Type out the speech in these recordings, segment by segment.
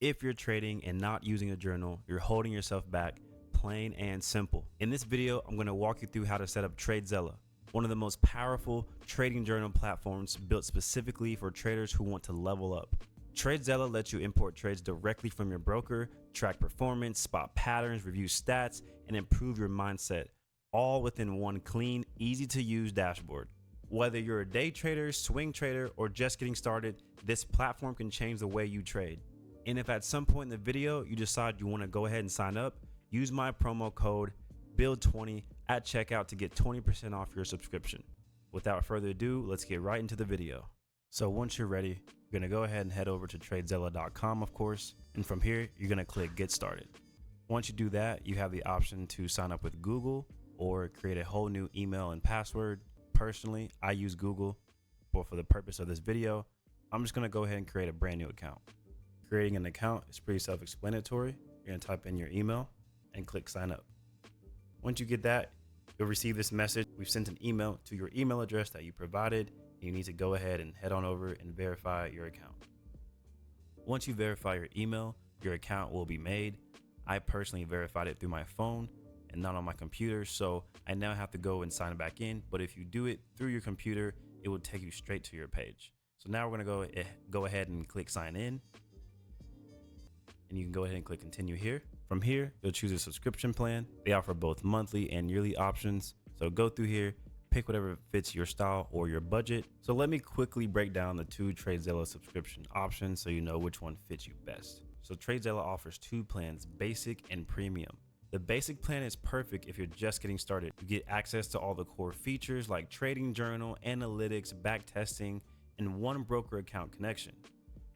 If you're trading and not using a journal, you're holding yourself back, plain and simple. In this video, I'm going to walk you through how to set up Tradezella, one of the most powerful trading journal platforms built specifically for traders who want to level up. Tradezella lets you import trades directly from your broker, track performance, spot patterns, review stats, and improve your mindset, all within one clean, easy to use dashboard. Whether you're a day trader, swing trader, or just getting started, this platform can change the way you trade. And if at some point in the video you decide you want to go ahead and sign up, use my promo code BUILD20 at checkout to get 20% off your subscription. Without further ado, let's get right into the video. So once you're ready, you're going to go ahead and head over to tradezella.com, of course, and from here you're going to click Get Started. Once you do that, you have the option to sign up with Google or create a whole new email and password. Personally, I use Google, but for the purpose of this video, I'm just going to go ahead and create a brand new account. Creating an account is pretty self-explanatory. You're going to type in your email and click sign up. Once you get that, you'll receive this message. We've sent an email to your email address that you provided. You need to go ahead and head on over and verify your account. Once you verify your email, your account will be made. I personally verified it through my phone and not on my computer, so I now have to go and sign back in. But if you do it through your computer, it will take you straight to your page. So now we're going to go ahead and click sign in. And you can go ahead and click continue here. From here, you'll choose a subscription plan. They offer both monthly and yearly options. So go through here, pick whatever fits your style or your budget. So let me quickly break down the two Tradezella subscription options so you know which one fits you best. So Tradezella offers two plans, basic and premium. The basic plan is perfect if you're just getting started. You get access to all the core features like trading journal, analytics, back testing, and one broker account connection.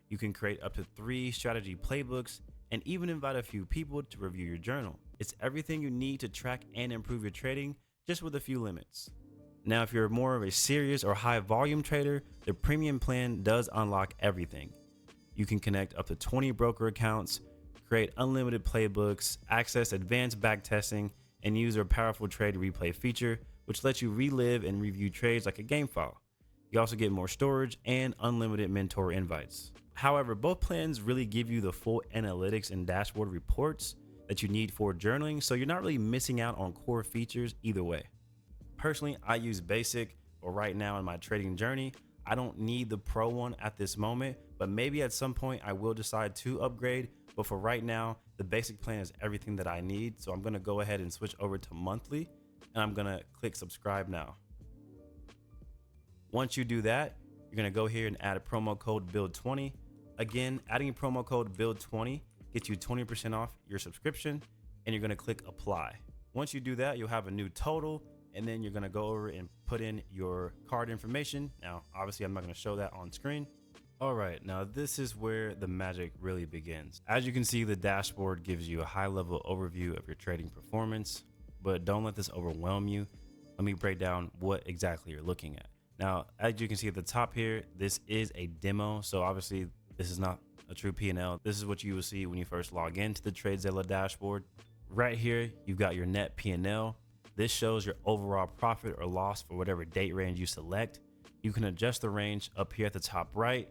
You can create up to 3 strategy playbooks and even invite a few people to review your journal. It's everything you need to track and improve your trading, just with a few limits. Now, if you're more of a serious or high volume trader, the premium plan does unlock everything. You can connect up to 20 broker accounts, create unlimited playbooks, access advanced back testing, and use our powerful trade replay feature, which lets you relive and review trades like a game file. You also get more storage and unlimited mentor invites. However, both plans really give you the full analytics and dashboard reports that you need for journaling, so you're not really missing out on core features either way. Personally, I use basic, but right now in my trading journey, I don't need the pro one at this moment, but maybe at some point I will decide to upgrade. But for right now, the basic plan is everything that I need. So I'm going to go ahead and switch over to monthly, and I'm going to click subscribe now. Once you do that, you're going to go here and add a promo code BUILD20. Again, adding a promo code BUILD20 gets you 20% off your subscription, and you're going to click apply. Once you do that, you'll have a new total, and then you're going to go over and put in your card information. Now, obviously, I'm not going to show that on screen. All right, now this is where the magic really begins. As you can see, the dashboard gives you a high-level overview of your trading performance, but don't let this overwhelm you. Let me break down what exactly you're looking at. Now, as you can see at the top here, this is a demo, so obviously this is not a true P&L. This is what you will see when you first log into the Tradezella dashboard. Right here, you've got your net P&L. This shows your overall profit or loss for whatever date range you select. You can adjust the range up here at the top right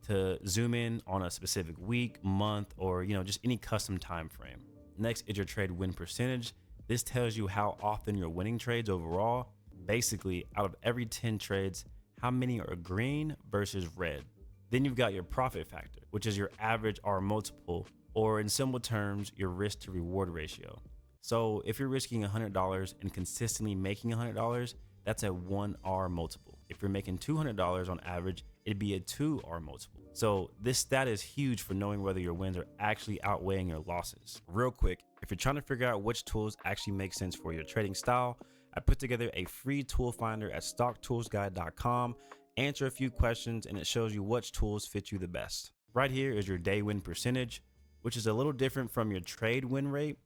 to zoom in on a specific week, month, or just any custom time frame. Next is your trade win percentage. This tells you how often you're winning trades overall. Basically, out of every 10 trades, how many are green versus red. Then you've got your profit factor, which is your average R multiple, or in simple terms, your risk to reward ratio. So if you're risking $100 and consistently making $100, that's a 1R multiple. If you're making $200 on average, it'd be a 2R multiple. So this stat is huge for knowing whether your wins are actually outweighing your losses. Real quick, if you're trying to figure out which tools actually make sense for your trading style, I put together a free tool finder at stocktoolsguide.com. Answer a few questions and it shows you which tools fit you the best. Right here is your day win percentage, which is a little different from your trade win rate.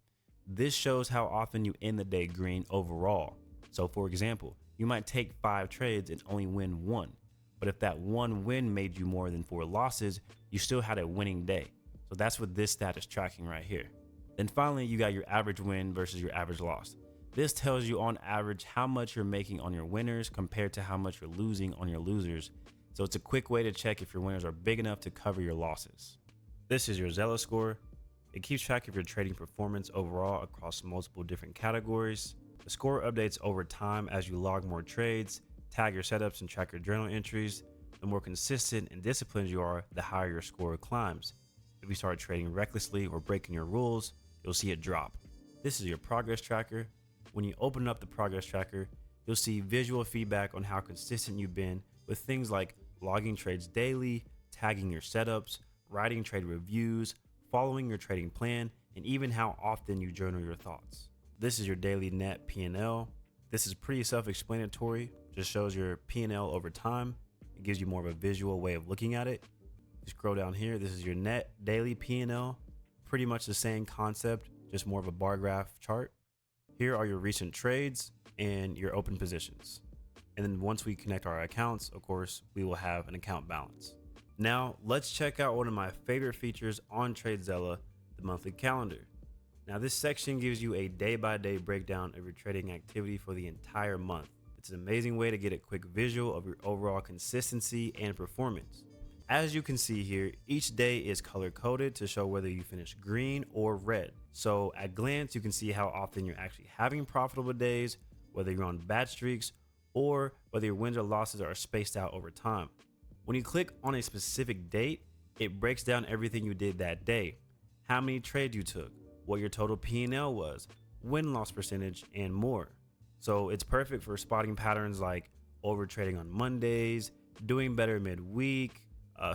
This shows how often you end the day green overall. So for example, you might take 5 trades and only win 1. But if that 1 win made you more than 4 losses, you still had a winning day. So that's what this stat is tracking right here. Then finally, you got your average win versus your average loss. This tells you on average how much you're making on your winners compared to how much you're losing on your losers. So it's a quick way to check if your winners are big enough to cover your losses. This is your Zella score. It keeps track of your trading performance overall across multiple different categories. The score updates over time as you log more trades, tag your setups, and track your journal entries. The more consistent and disciplined you are, the higher your score climbs. If you start trading recklessly or breaking your rules, you'll see it drop. This is your progress tracker. When you open up the progress tracker, you'll see visual feedback on how consistent you've been with things like logging trades daily, tagging your setups, writing trade reviews, following your trading plan, and even how often you journal your thoughts. This is your daily net P&L. This is pretty self-explanatory, just shows your P&L over time. It gives you more of a visual way of looking at it. You scroll down here, this is your net daily P&L. Pretty much the same concept, just more of a bar graph chart. Here are your recent trades and your open positions. And then once we connect our accounts, of course, we will have an account balance. Now let's check out one of my favorite features on Tradezella, the monthly calendar. Now this section gives you a day-by-day breakdown of your trading activity for the entire month. It's an amazing way to get a quick visual of your overall consistency and performance. As you can see here, each day is color coded to show whether you finish green or red. So at glance, you can see how often you're actually having profitable days, whether you're on bad streaks, or whether your wins or losses are spaced out over time. When you click on a specific date, it breaks down everything you did that day, how many trades you took, what your total P&L was, win-loss percentage, and more. So it's perfect for spotting patterns like over trading on Mondays, doing better midweek,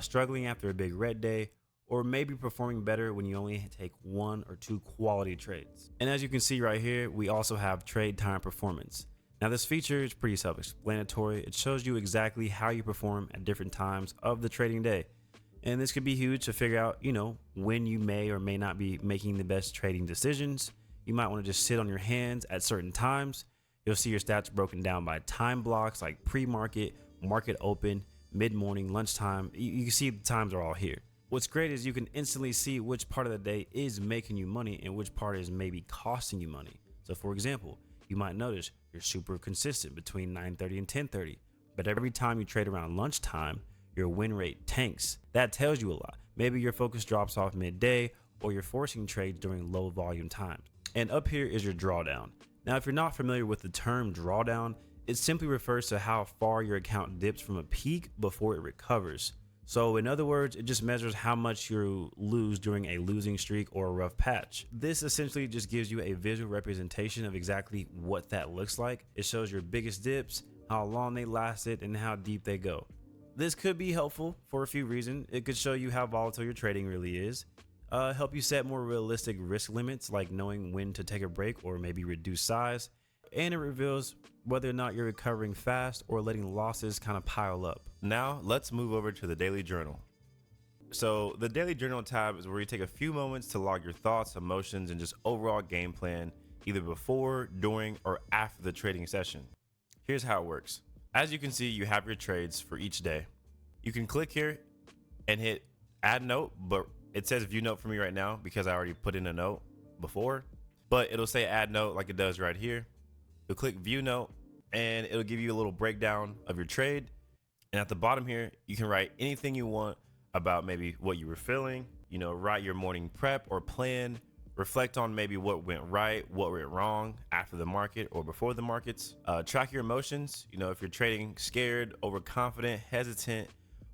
struggling after a big red day, or maybe performing better when you only take 1 or 2 quality trades. And as you can see right here, we also have trade time performance. Now this feature is pretty self-explanatory. It shows you exactly how you perform at different times of the trading day. And this could be huge to figure out, when you may or may not be making the best trading decisions. You might want to just sit on your hands at certain times. You'll see your stats broken down by time blocks like pre-market, market open, mid-morning, lunchtime. You can see the times are all here. What's great is you can instantly see which part of the day is making you money and which part is maybe costing you money. So for example, you might notice you're super consistent between 9:30 and 10:30, but every time you trade around lunchtime, your win rate tanks. That tells you a lot. Maybe your focus drops off midday, or you're forcing trades during low volume times. And up here is your drawdown. Now, if you're not familiar with the term drawdown, it simply refers to how far your account dips from a peak before it recovers. So in other words, it just measures how much you lose during a losing streak or a rough patch. This essentially just gives you a visual representation of exactly what that looks like. It shows your biggest dips, how long they lasted, and how deep they go. This could be helpful for a few reasons. It could show you how volatile your trading really is, help you set more realistic risk limits, like knowing when to take a break or maybe reduce size, and it reveals whether or not you're recovering fast or letting losses kind of pile up. Now let's move over to the daily journal. So the daily journal tab is where you take a few moments to log your thoughts, emotions, and just overall game plan, either before, during, or after the trading session. Here's how it works. As you can see, you have your trades for each day. You can click here and hit add note, but it says view note for me right now because I already put in a note before, but it'll say add note like it does right here. You'll click view note and it'll give you a little breakdown of your trade. And at the bottom here, you can write anything you want about maybe what you were feeling, write your morning prep or plan, reflect on maybe what went right, what went wrong after the market or before the markets. Track your emotions, if you're trading scared, overconfident, hesitant,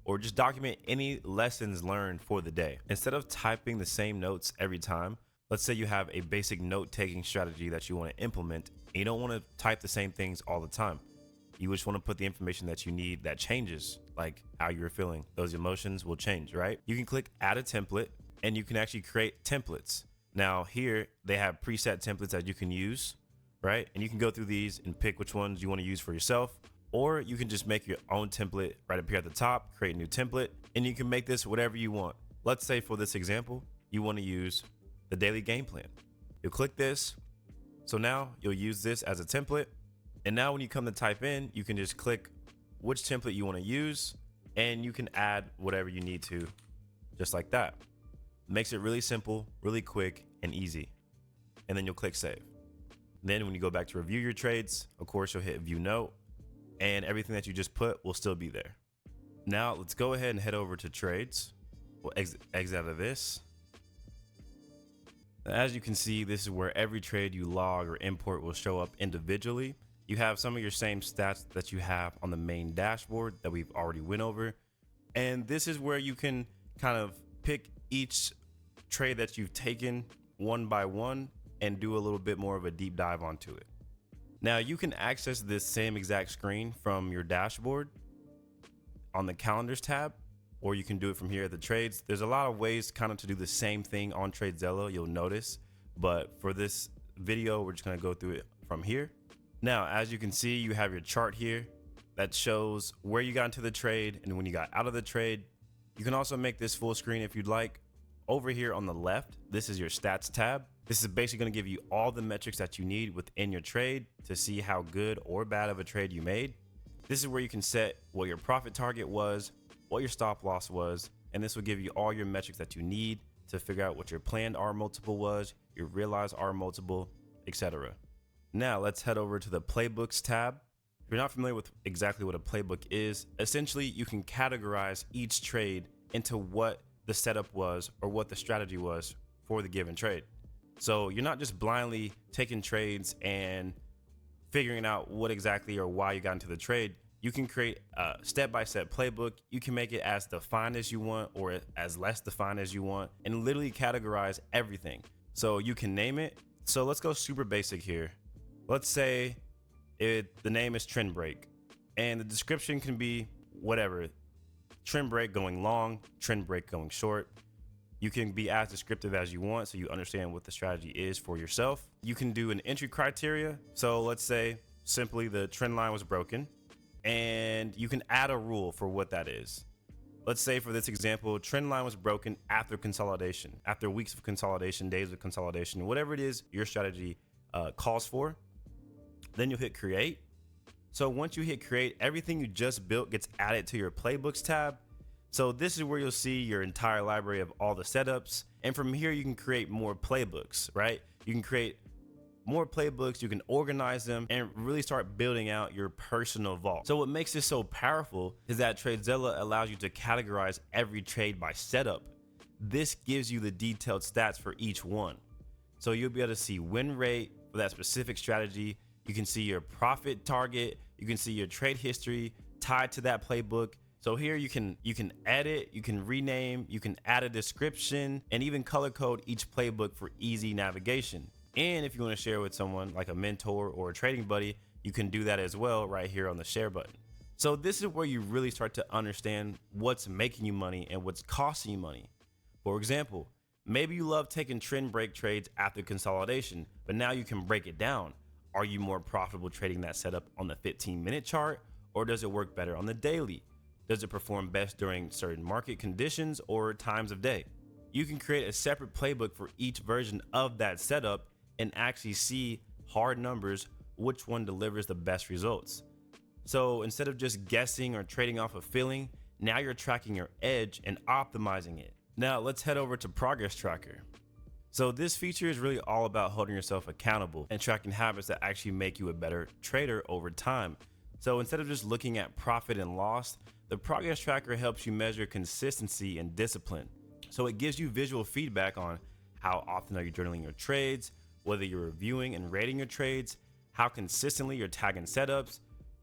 or just document any lessons learned for the day. Instead of typing the same notes every time, let's say you have a basic note-taking strategy that you want to implement, and you don't want to type the same things all the time. You just want to put the information that you need that changes, like how you're feeling. Those emotions will change, right? You can click add a template, and you can actually create templates. Now here, they have preset templates that you can use, right? And you can go through these and pick which ones you want to use for yourself, or you can just make your own template right up here at the top, create a new template, and you can make this whatever you want. Let's say for this example, you want to use the daily game plan. You'll click this. So now you'll use this as a template. And now when you come to type in, you can just click which template you want to use, and you can add whatever you need to, just like that. Makes it really simple, really quick, and easy. And then you'll click save. Then when you go back to review your trades, of course, you'll hit view note, and everything that you just put will still be there. Now let's go ahead and head over to trades. We'll exit out of this. As you can see, this is where every trade you log or import will show up individually. You have some of your same stats that you have on the main dashboard that we've already went over. And this is where you can kind of pick each trade that you've taken one by one and do a little bit more of a deep dive onto it. Now you can access this same exact screen from your dashboard on the calendars tab, or you can do it from here at the trades. There's a lot of ways kind of to do the same thing on Tradezella, you'll notice, but for this video, we're just gonna go through it from here. Now, as you can see, you have your chart here that shows where you got into the trade and when you got out of the trade. You can also make this full screen if you'd like. Over here on the left, this is your stats tab. This is basically gonna give you all the metrics that you need within your trade to see how good or bad of a trade you made. This is where you can set what your profit target was, what your stop loss was, and this will give you all your metrics that you need to figure out what your planned R multiple was, your realized R multiple, etc. Now let's head over to the playbooks tab. If you're not familiar with exactly what a playbook is, essentially you can categorize each trade into what the setup was or what the strategy was for the given trade. So you're not just blindly taking trades and figuring out what exactly or why you got into the trade. You can create a step-by-step playbook. You can make it as defined as you want or as less defined as you want, and literally categorize everything. So you can name it. So let's go super basic here. Let's say the name is trend break, and the description can be whatever. Trend break going long, trend break going short. You can be as descriptive as you want so you understand what the strategy is for yourself. You can do an entry criteria. So let's say simply the trend line was broken, and you can add a rule for what that is. Let's say for this example, trend line was broken after consolidation, after weeks of consolidation, days of consolidation, whatever it is your strategy calls for. Then you'll hit create. So once you hit create, everything you just built gets added to your playbooks tab. So this is where you'll see your entire library of all the setups. And from here, you can create more playbooks, right? You can create more playbooks, you can organize them and really start building out your personal vault. So what makes this so powerful is that Tradezella allows you to categorize every trade by setup. This gives you the detailed stats for each one. So you'll be able to see win rate for that specific strategy. You can see your profit target. You can see your trade history tied to that playbook. So here you can edit, you can rename, you can add a description, and even color code each playbook for easy navigation. And if you want to share with someone like a mentor or a trading buddy, you can do that as well right here on the share button. So this is where you really start to understand what's making you money and what's costing you money. For example, maybe you love taking trend break trades after consolidation, but now you can break it down. Are you more profitable trading that setup on the 15-minute chart, or does it work better on the daily? Does it perform best during certain market conditions or times of day? You can create a separate playbook for each version of that setup and actually see hard numbers, which one delivers the best results. So instead of just guessing or trading off a feeling, now you're tracking your edge and optimizing it. Now let's head over to Progress Tracker. So this feature is really all about holding yourself accountable and tracking habits that actually make you a better trader over time. So instead of just looking at profit and loss, the Progress Tracker helps you measure consistency and discipline. So it gives you visual feedback on how often are you journaling your trades, whether you're reviewing and rating your trades, how consistently you're tagging setups,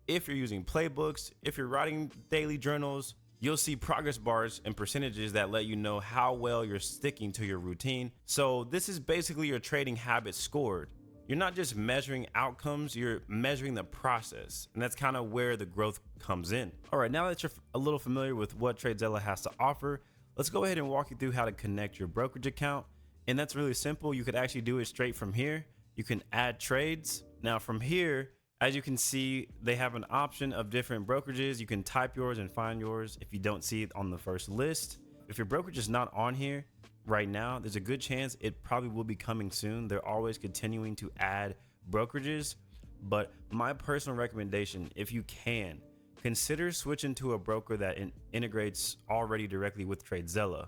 if you're using playbooks, if you're writing daily journals. You'll see progress bars and percentages that let you know how well you're sticking to your routine. So this is basically your trading habits scored. You're not just measuring outcomes, you're measuring the process. And that's kind of where the growth comes in. All right, now that you're a little familiar with what Tradezella has to offer, let's go ahead and walk you through how to connect your brokerage account. And that's really simple. You could actually do it straight from here. You can add trades. Now from here, as you can see, they have an option of different brokerages. You can type yours and find yours if you don't see it on the first list. If your brokerage is not on here right now, there's a good chance it probably will be coming soon. They're always continuing to add brokerages, but my personal recommendation, if you can, consider switching to a broker that integrates already directly with Tradezella.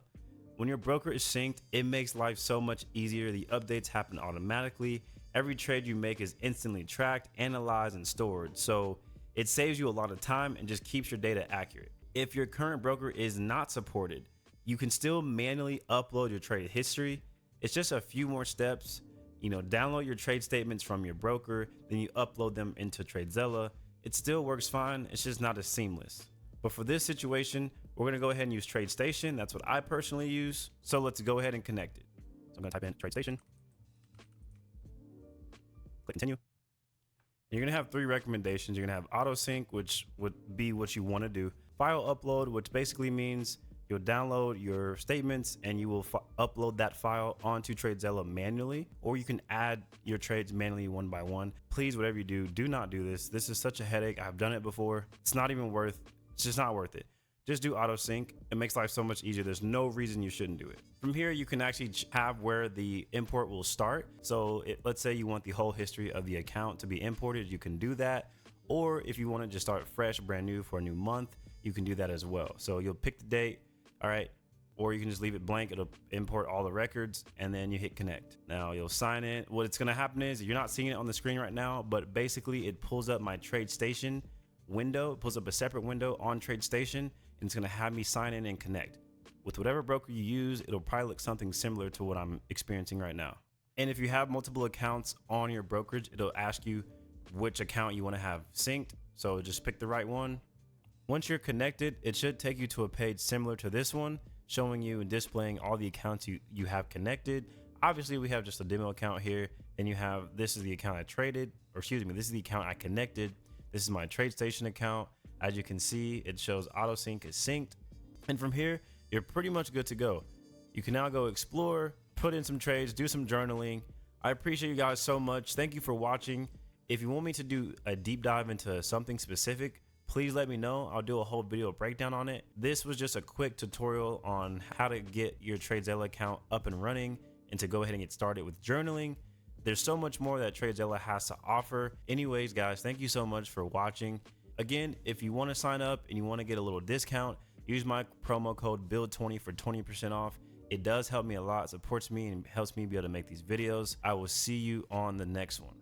When your broker is synced, it makes life so much easier. The updates happen automatically. Every trade you make is instantly tracked, analyzed, and stored. So it saves you a lot of time and just keeps your data accurate. If your current broker is not supported, You can still manually upload your trade history. It's just a few more steps. Download your trade statements from your broker, then you upload them into Tradezella. It still works fine. It's just not as seamless. But for this situation, we're going to go ahead and use TradeStation. That's what I personally use. So let's go ahead and connect it. So I'm going to type in TradeStation. Click continue. You're going to have 3 recommendations. You're going to have auto sync, which would be what you want to do. File upload, which basically means you'll download your statements and you will upload that file onto Tradezella manually, or you can add your trades manually one by one. Please, whatever you do, do not do this. This is such a headache. I've done it before. It's just not worth it. Just do auto sync. It makes life so much easier. There's no reason you shouldn't do it. From here, you can actually have where the import will start. So let's say you want the whole history of the account to be imported. You can do that. Or if you want to just start fresh, brand new for a new month, you can do that as well. So you'll pick the date. All right. Or you can just leave it blank. It'll import all the records and then you hit connect. Now you'll sign in. What's going to happen is you're not seeing it on the screen right now, but basically it pulls up my TradeStation window. It pulls up a separate window on TradeStation and it's going to have me sign in and connect. With whatever broker you use, it'll probably look something similar to what I'm experiencing right now. And if you have multiple accounts on your brokerage, it'll ask you which account you want to have synced. So just pick the right one. Once you're connected, it should take you to a page similar to this one, showing you and displaying all the accounts you have connected. Obviously, we have just a demo account here. Then you have, this is the account I traded, or excuse me, this is the account I connected. This is my TradeStation account. As you can see, it shows auto sync is synced. And from here, you're pretty much good to go. You can now go explore, put in some trades, do some journaling. I appreciate you guys so much. Thank you for watching. If you want me to do a deep dive into something specific, please let me know. I'll do a whole video breakdown on it. This was just a quick tutorial on how to get your Tradezella account up and running and to go ahead and get started with journaling. There's so much more that Tradezella has to offer. Anyways, guys, thank you so much for watching. Again, if you want to sign up and you want to get a little discount, use my promo code BUILD20 for 20% off. It does help me a lot, supports me, and helps me be able to make these videos. I will see you on the next one.